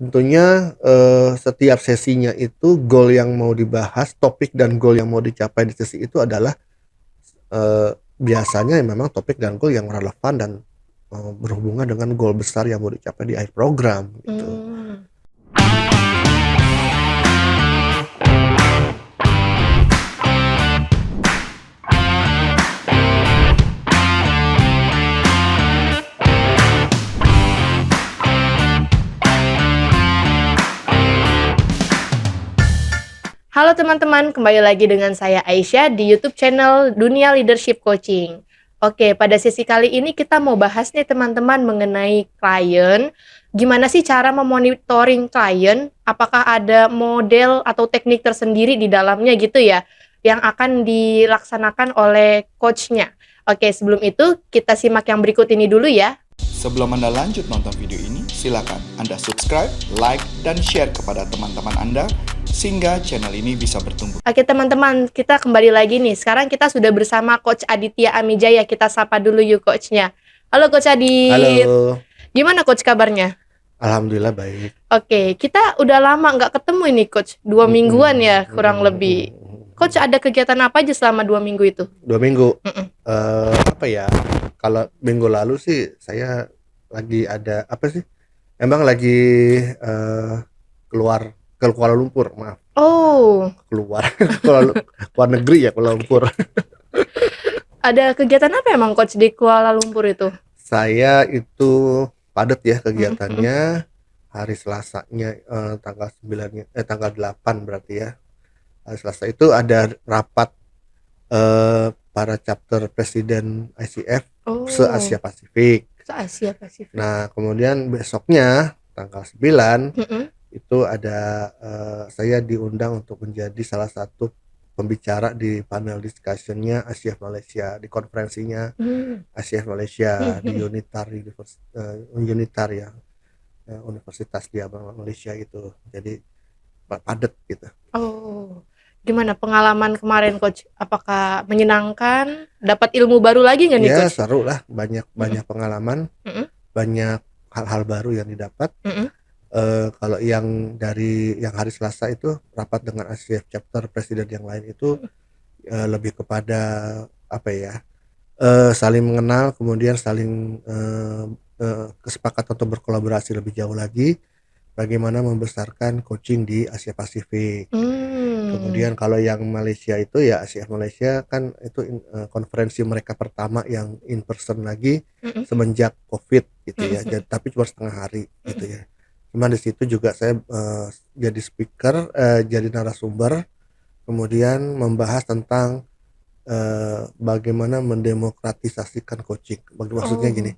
tentunya, setiap sesinya itu goal yang mau dibahas, topik dan goal yang mau dicapai di sesi itu adalah, biasanya memang topik dan goal yang relevan dan, berhubungan dengan goal besar yang mau dicapai di akhir program gitu. Mmm. Halo teman-teman, kembali lagi dengan saya Aisyah di YouTube channel Dunia Leadership Coaching. Oke, pada sesi kali ini kita mau bahas nih teman-teman mengenai klien. Gimana sih cara memonitoring klien? Apakah ada model atau teknik tersendiri di dalamnya gitu ya, yang akan dilaksanakan oleh coach-nya. Oke, sebelum itu kita simak yang berikut ini dulu ya. Sebelum Anda lanjut nonton video ini, silakan Anda subscribe, like, dan share kepada teman-teman Anda sehingga channel ini bisa bertumbuh. Oke teman-teman, kita kembali lagi nih. Sekarang kita sudah bersama Coach Aditya Amijaya. Kita sapa dulu yuk coachnya. Halo Coach Adit. Halo. Gimana Coach kabarnya? Alhamdulillah baik. Oke, kita udah lama nggak ketemu ini Coach. 2 mingguan ya kurang lebih. Coach ada kegiatan apa aja selama 2 minggu itu? 2 minggu. Apa ya, kalau minggu lalu sih saya lagi ada apa sih, emang lagi, keluar ke Kuala Lumpur, maaf. Oh, Keluar keluar negeri ya, Kuala Lumpur. ada kegiatan apa emang Coach di Kuala Lumpur itu? Saya itu padat ya kegiatannya. Hari Selasanya, tanggal 8 berarti ya. Hari Selasa itu ada rapat, para chapter presiden ICF se-Asia Pasifik. Se-Asia Pasifik. Nah, kemudian besoknya tanggal 9 itu ada, saya diundang untuk menjadi salah satu pembicara di panel discussion-nya ICF Malaysia, di konferensinya ICF Malaysia di Unitar ya, Universitas di Malaysia itu. Jadi padat gitu. Oh, gimana pengalaman kemarin Coach? Apakah menyenangkan? Dapat ilmu baru lagi nggak nih Ya Coach? seru lah, banyak pengalaman, banyak hal-hal baru yang didapat. Kalau yang dari yang hari Selasa itu rapat dengan ICF chapter presiden yang lain itu, lebih kepada apa ya, saling mengenal, kemudian saling, kesepakatan untuk berkolaborasi lebih jauh lagi, bagaimana membesarkan coaching di Asia Pasifik. Kemudian kalau yang Malaysia itu ya ICF Malaysia kan itu konferensi mereka pertama yang in person lagi semenjak Covid gitu ya. Tapi cuma setengah hari gitu ya. Cuman di situ juga saya, jadi speaker, jadi narasumber, kemudian membahas tentang, bagaimana mendemokratisasikan coaching. Maksudnya gini,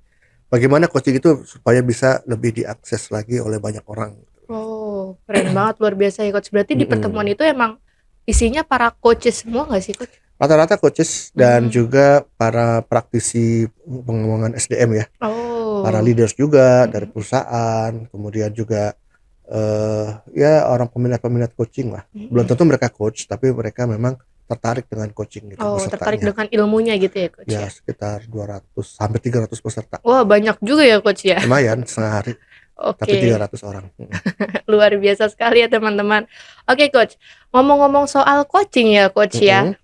bagaimana coaching itu supaya bisa lebih diakses lagi oleh banyak orang. Oh, keren banget, luar biasa ya Coach. Berarti di pertemuan itu emang isinya para coaches semua nggak sih Coach? Rata-rata coaches dan juga para praktisi pengembangan SDM ya. Para Oh, leaders juga dari perusahaan, kemudian juga, ya orang peminat-peminat coaching lah. Belum tentu mereka coach, tapi mereka memang tertarik dengan coaching gitu tertarik pesertanya. dengan ilmunya gitu ya Coach Ya ya? sekitar 200 sampai 300 peserta. Wah, banyak juga ya Coach ya? Lumayan setengah hari, tapi Oke, 300 orang. luar biasa sekali ya teman-teman. Oke Coach, ngomong-ngomong soal coaching ya Coach ya,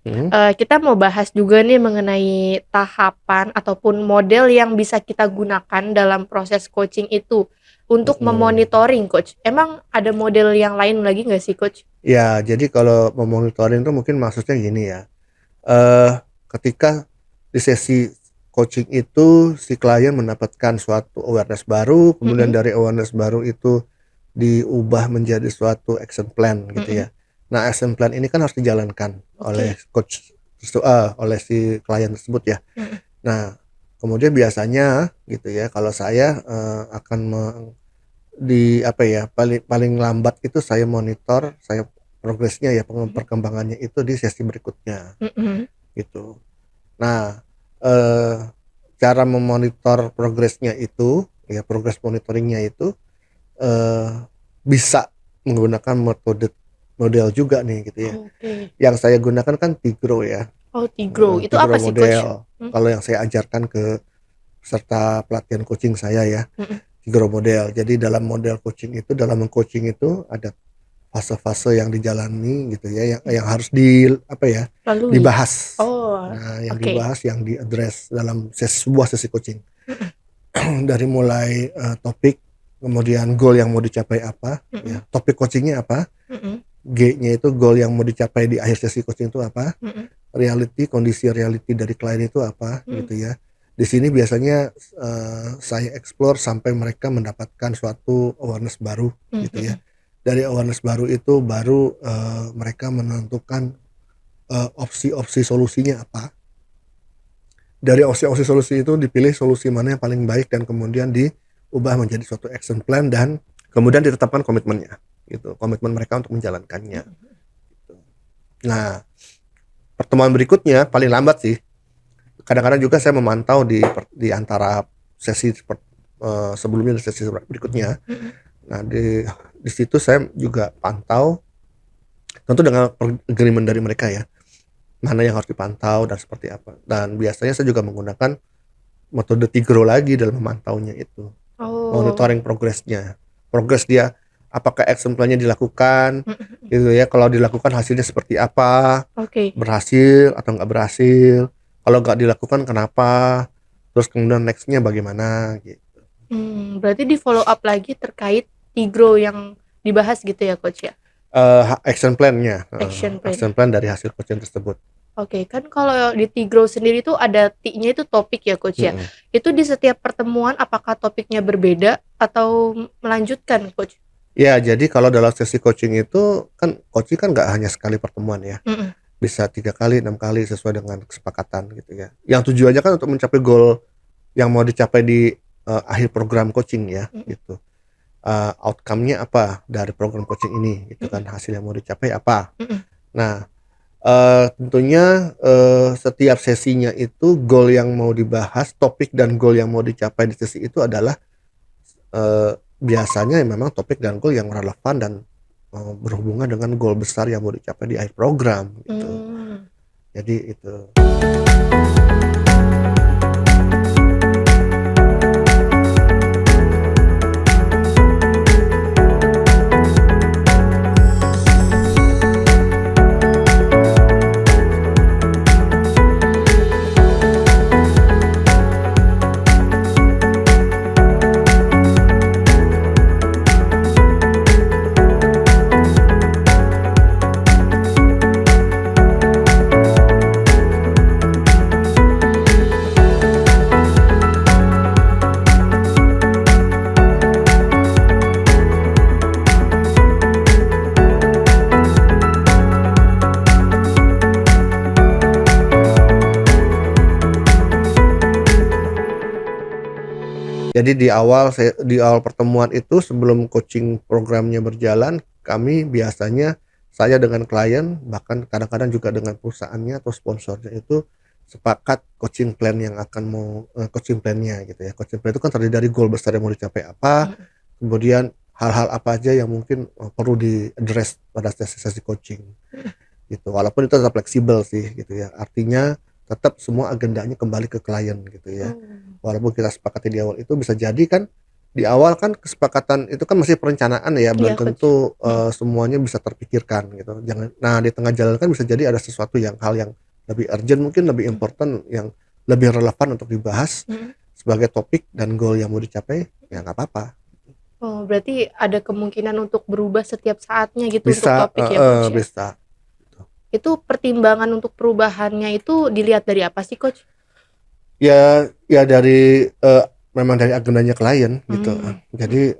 kita mau bahas juga nih mengenai tahapan ataupun model yang bisa kita gunakan dalam proses coaching itu untuk memonitoring Coach. Emang ada model yang lain lagi nggak sih Coach? Ya, jadi kalau memonitoring itu mungkin maksudnya gini ya, ketika di sesi coaching itu si klien mendapatkan suatu awareness baru, kemudian dari awareness baru itu diubah menjadi suatu action plan gitu ya. Nah, action plan ini kan harus dijalankan oleh coach oleh si klien tersebut ya. Nah, kemudian biasanya gitu ya, kalau saya, akan apa ya, paling lambat itu saya monitor, saya progresnya ya, perkembangannya itu di sesi berikutnya gitu. Nah, cara memonitor progresnya itu ya, progress monitoringnya itu, bisa menggunakan model juga nih gitu ya. Yang saya gunakan kan Tigro ya. Oh, Tigro. Itu Tigro apa sih Coach? model. Kalau yang saya ajarkan ke peserta pelatihan coaching saya ya. Tigro model. Jadi dalam model coaching itu, dalam meng-coaching itu ada fase-fase yang dijalani gitu ya, yang harus Lalui. dibahas. Oh, Nah, yang oke. dibahas, yang di-address dalam sebuah sesi coaching. Dari mulai topik, kemudian goal yang mau dicapai apa, ya, topik coachingnya apa, G-nya itu goal yang mau dicapai di akhir sesi coaching itu apa, kondisi reality dari klien itu apa, gitu ya. Di sini biasanya saya explore sampai mereka mendapatkan suatu awareness baru, gitu ya. Dari awareness baru itu baru mereka menentukan opsi-opsi solusinya apa. Dari opsi-opsi solusi itu dipilih solusi mana yang paling baik dan kemudian diubah menjadi suatu action plan dan kemudian ditetapkan komitmennya, gitu. Komitmen mereka untuk menjalankannya. Gitu. Nah, pertemuan berikutnya paling lambat sih. Kadang-kadang juga saya memantau di antara sesi sebelumnya dan sesi berikutnya. Nah, di situ saya juga pantau, tentu dengan agreement dari mereka ya, mana yang harus dipantau dan seperti apa. Dan biasanya saya juga menggunakan metode Tigro lagi dalam memantaunya itu. Monitoring progresnya. Progres dia, apakah action plan-nya dilakukan, gitu ya. Kalau dilakukan hasilnya seperti apa, berhasil atau nggak berhasil. Kalau nggak dilakukan kenapa, terus kemudian next-nya bagaimana gitu. Berarti di follow up lagi terkait Tigro yang dibahas gitu ya Coach ya? Action plan-nya, Action plan dari hasil coaching tersebut. Oke, kan kalau di Tigro sendiri tuh ada T-nya itu topik ya Coach ya? Itu di setiap pertemuan apakah topiknya berbeda atau melanjutkan Coach? Ya, jadi kalau dalam sesi coaching itu kan coaching kan nggak hanya sekali pertemuan ya, bisa 3 kali, 6 kali sesuai dengan kesepakatan gitu ya. Yang tujuannya kan untuk mencapai goal yang mau dicapai di akhir program coaching ya, gitu. Outcome-nya apa dari program coaching ini, gitu kan, hasil yang mau dicapai apa. Nah, tentunya setiap sesinya itu goal yang mau dibahas, topik dan goal yang mau dicapai di sesi itu adalah biasanya memang topik dan goal yang relevan dan berhubungan dengan goal besar yang mau dicapai di akhir program gitu. Jadi itu. Jadi di awal pertemuan itu sebelum coaching programnya berjalan, kami biasanya saya dengan klien bahkan kadang-kadang juga dengan perusahaannya atau sponsornya itu sepakat coaching plan yang akan mau coaching plan-nya gitu ya. Coaching plan itu kan terdiri dari goal besar yang mau dicapai apa, kemudian hal-hal apa aja yang mungkin perlu di-address pada sesi coaching. Gitu. Walaupun itu tetap fleksibel sih gitu ya. Artinya tetap semua agendanya kembali ke klien gitu ya. Walaupun kita sepakati di awal itu bisa jadi kan di awal kan kesepakatan itu kan masih perencanaan ya, belum tentu semuanya bisa terpikirkan gitu. Nah di tengah jalan kan bisa jadi ada sesuatu hal yang lebih urgent, mungkin lebih important, yang lebih relevan untuk dibahas sebagai topik dan goal yang mau dicapai, ya nggak apa-apa. Oh, berarti ada kemungkinan untuk berubah setiap saatnya gitu Bisa, untuk topik ya Coach ya? bisa. Itu pertimbangan untuk perubahannya itu dilihat dari apa sih Coach? Ya dari memang dari agendanya klien gitu. Jadi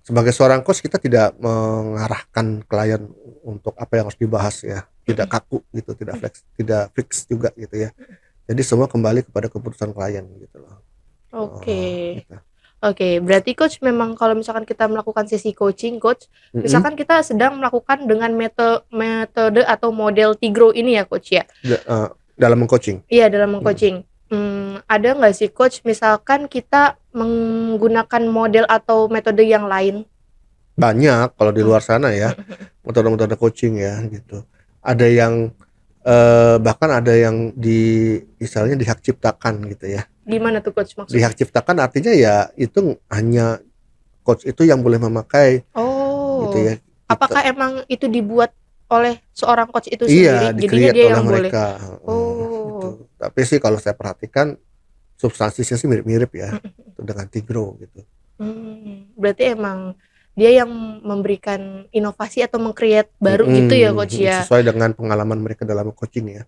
sebagai seorang coach kita tidak mengarahkan klien untuk apa yang harus dibahas ya, tidak kaku gitu, tidak fix juga gitu ya. Jadi semua kembali kepada keputusan klien gitu loh. Gitu. Oke, berarti Coach memang kalau misalkan kita melakukan sesi coaching Coach, misalkan kita sedang melakukan dengan metode atau model Tigro ini ya Coach ya? Dalam meng-coaching? Iya, dalam meng-coaching. Ada nggak sih Coach misalkan kita menggunakan model atau metode yang lain? Banyak kalau di luar sana ya, metode-metode coaching ya gitu. Ada yang bahkan ada yang misalnya dihak ciptakan gitu ya. Gimana tuh coach Di maksudnya? hak ciptakan artinya ya itu hanya coach itu yang boleh memakai gitu Oh, ya. apakah emang itu dibuat oleh seorang coach itu Iya, sendiri? Jadinya di-create dia oleh yang boleh. mereka, Oh. gitu. Tapi sih kalau saya perhatikan substansinya sih mirip-mirip ya Mhm. dengan Tigro gitu. Berarti emang dia yang memberikan inovasi atau meng-create baru gitu ya coach ya? Sesuai dengan pengalaman mereka dalam coaching ya.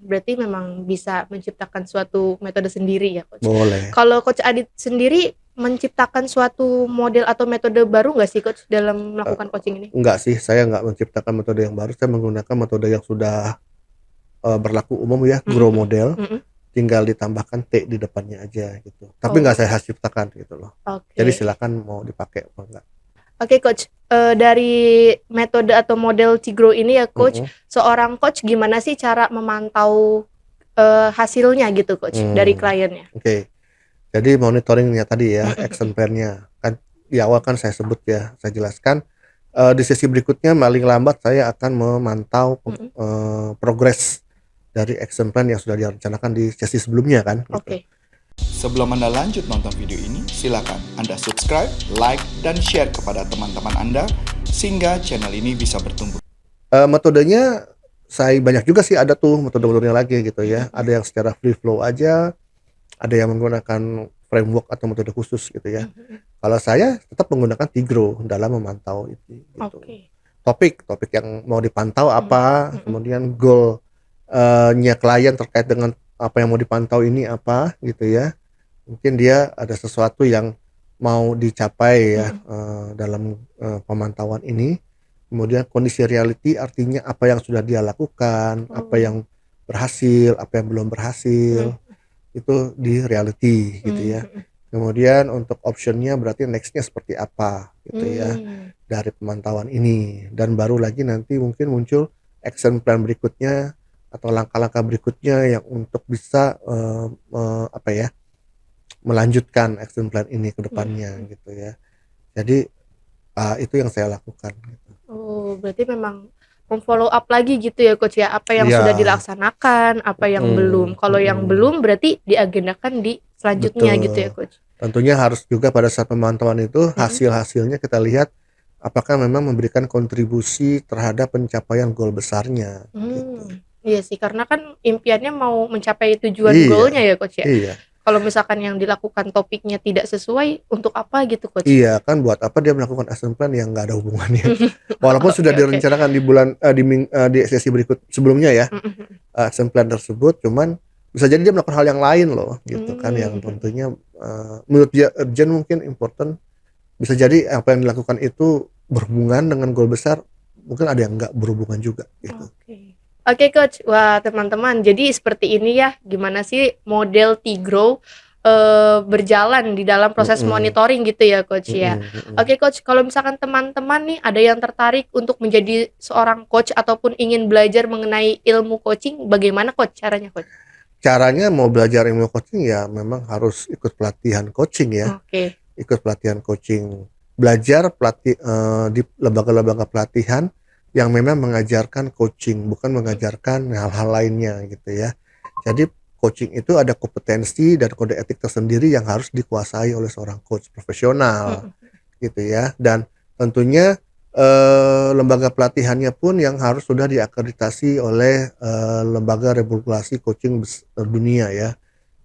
Berarti memang bisa menciptakan suatu metode sendiri ya coach. Boleh. Kalau coach Adit sendiri menciptakan suatu model atau metode baru nggak sih coach dalam melakukan coaching ini? Enggak sih, saya nggak menciptakan metode yang baru, saya menggunakan metode yang sudah berlaku umum ya, Mhm grow mhm. model, Mhm. tinggal ditambahkan T di depannya aja gitu. Tapi nggak Oh, saya khas ciptakan gitu loh. Jadi oke. silakan mau dipakai apa enggak. Oke coach, dari metode atau model Tigro ini ya coach, Mhm. seorang coach gimana sih cara memantau, hasilnya gitu coach dari kliennya? Oke. Jadi monitoringnya tadi ya, Mhm action mhm. plan-nya. Kan di awal kan saya sebut ya, saya jelaskan, di sesi berikutnya paling lambat saya akan memantau Mhm. progres dari action plan yang sudah direncanakan di sesi sebelumnya kan gitu. Oke. Sebelum Anda lanjut nonton video ini, silakan Anda subscribe, like, dan share kepada teman-teman Anda sehingga channel ini bisa bertumbuh. Metodenya saya banyak juga sih, ada tuh metode-metodenya lagi gitu Mhm ya. mhm. Ada yang secara free flow aja, ada yang menggunakan framework atau metode khusus gitu ya. Mhm mhm. Kalau saya tetap menggunakan Tigro dalam memantau itu gitu. Oke. Topik yang mau dipantau Mhm apa, mhm. kemudian goal nya klien terkait dengan apa yang mau dipantau ini apa gitu ya. Mungkin dia ada sesuatu yang mau dicapai ya Mhm. dalam pemantauan ini. Kemudian kondisi reality artinya apa yang sudah dia lakukan, apa Oh. yang berhasil, apa yang belum berhasil, Mhm. itu di reality gitu ya. Mhm. Kemudian untuk optionnya berarti nextnya seperti apa gitu ya Mmm. dari pemantauan ini, dan baru lagi nanti mungkin muncul action plan berikutnya atau langkah-langkah berikutnya yang untuk bisa apa ya, melanjutkan action plan ini ke depannya Mhm. gitu ya. Jadi itu yang saya lakukan gitu. Oh, berarti memang mem-follow up lagi gitu ya coach ya, apa yang sudah Iya. dilaksanakan, apa yang belum. Kalau yang Mhm. belum berarti diagendakan di selanjutnya gitu ya Betul. coach? Tentunya harus juga pada saat pemantauan itu Mhm. hasil-hasilnya kita lihat apakah memang memberikan kontribusi terhadap pencapaian goal besarnya gitu. Iya sih karena kan impiannya mau mencapai tujuan Iya, goal-nya ya coach ya. iya. Kalau misalkan yang dilakukan topiknya tidak sesuai, untuk apa gitu coach? Iya, kan buat apa dia melakukan action plan yang nggak ada hubungannya. Walaupun sudah Oke oke. direncanakan di bulan di sesi berikut sebelumnya ya, Mhm mhm. action plan tersebut, cuman bisa jadi dia melakukan hal yang lain loh, gitu kan, yang Mhm. tentunya menurut dia urgent mungkin important, bisa jadi apa yang dilakukan itu berhubungan dengan goal besar, mungkin ada yang nggak berhubungan juga gitu. Oke. Oke coach, wah teman-teman jadi seperti ini ya gimana sih model Tigro, berjalan di dalam proses Mhm, monitoring gitu ya coach ya. mhm mhm. Oke coach, kalau misalkan teman-teman nih ada yang tertarik untuk menjadi seorang coach ataupun ingin belajar mengenai ilmu coaching, bagaimana coach caranya coach? Caranya mau belajar ilmu coaching ya memang harus ikut pelatihan coaching ya, Oke. ikut pelatihan coaching. Belajar di lembaga-lembaga pelatihan yang memang mengajarkan coaching, bukan Mhm mengajarkan hal-hal lainnya gitu ya. Jadi coaching itu ada kompetensi dan kode etik tersendiri yang harus dikuasai oleh seorang coach profesional mhm. gitu ya. Dan tentunya lembaga pelatihannya pun yang harus sudah diakreditasi oleh lembaga regulasi coaching dunia ya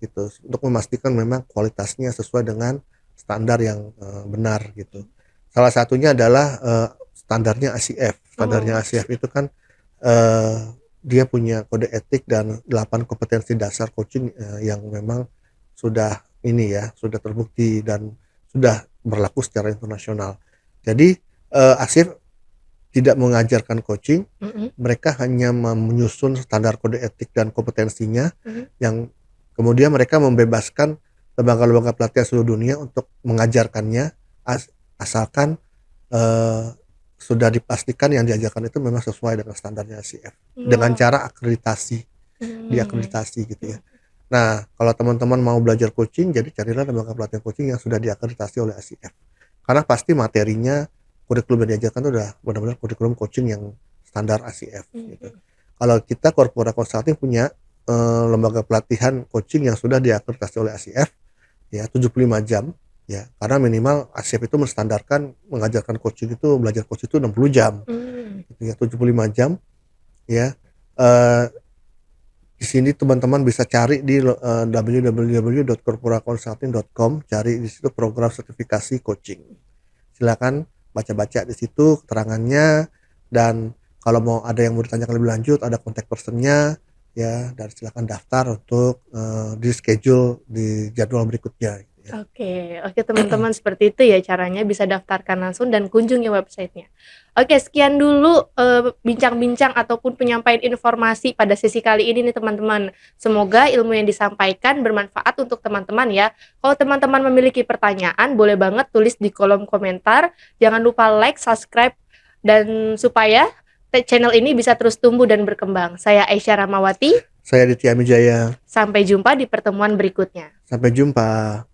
gitu, untuk memastikan memang kualitasnya sesuai dengan standar yang benar gitu. Salah satunya adalah standarnya ICF. Oh, Standarnya ICF itu kan dia punya kode etik dan 8 kompetensi dasar coaching yang memang sudah ini ya, sudah terbukti dan sudah berlaku secara internasional. Jadi ICF tidak mengajarkan coaching, mhm mereka hanya menyusun standar kode etik dan kompetensinya mhm. yang kemudian mereka membebaskan lembaga-lembaga pelatihan seluruh dunia untuk mengajarkannya asalkan eee, sudah dipastikan yang diajarkan itu memang sesuai dengan standarnya ICF dengan Wah. cara akreditasi, Mmm. diakreditasi gitu ya. Mhm. Nah, kalau teman-teman mau belajar coaching, jadi carilah lembaga pelatihan coaching yang sudah diakreditasi oleh ICF. Karena pasti materinya, kurikulum yang diajarkan itu udah benar-benar kurikulum coaching yang standar ICF gitu. Mhm. Kalau kita corporate consulting punya lembaga pelatihan coaching yang sudah diakreditasi oleh ACF ya 75 jam ya, karena minimal ACF itu menstandarkan mengajarkan coaching itu, belajar coaching itu 60 jam gitu ya, 75 jam ya. Di sini teman-teman bisa cari di www.corporaconsulting.com, cari di situ program sertifikasi coaching. Silakan baca-baca di situ keterangannya, dan kalau mau ada yang mau ditanyakan lebih lanjut ada kontak personnya ya, dan silakan daftar untuk di schedule di jadwal berikutnya gitu ya. Oke teman-teman, seperti itu ya caranya, bisa daftarkan langsung dan kunjungi websitenya. Oke, sekian dulu bincang-bincang ataupun penyampaian informasi pada sesi kali ini nih teman-teman. Semoga ilmu yang disampaikan bermanfaat untuk teman-teman ya. Kalau teman-teman memiliki pertanyaan, boleh banget tulis di kolom komentar. Jangan lupa like, subscribe, dan supaya channel ini bisa terus tumbuh dan berkembang. Saya Aisyah Ramawati. Saya Ditya Mijaya. Sampai jumpa di pertemuan berikutnya. Sampai jumpa.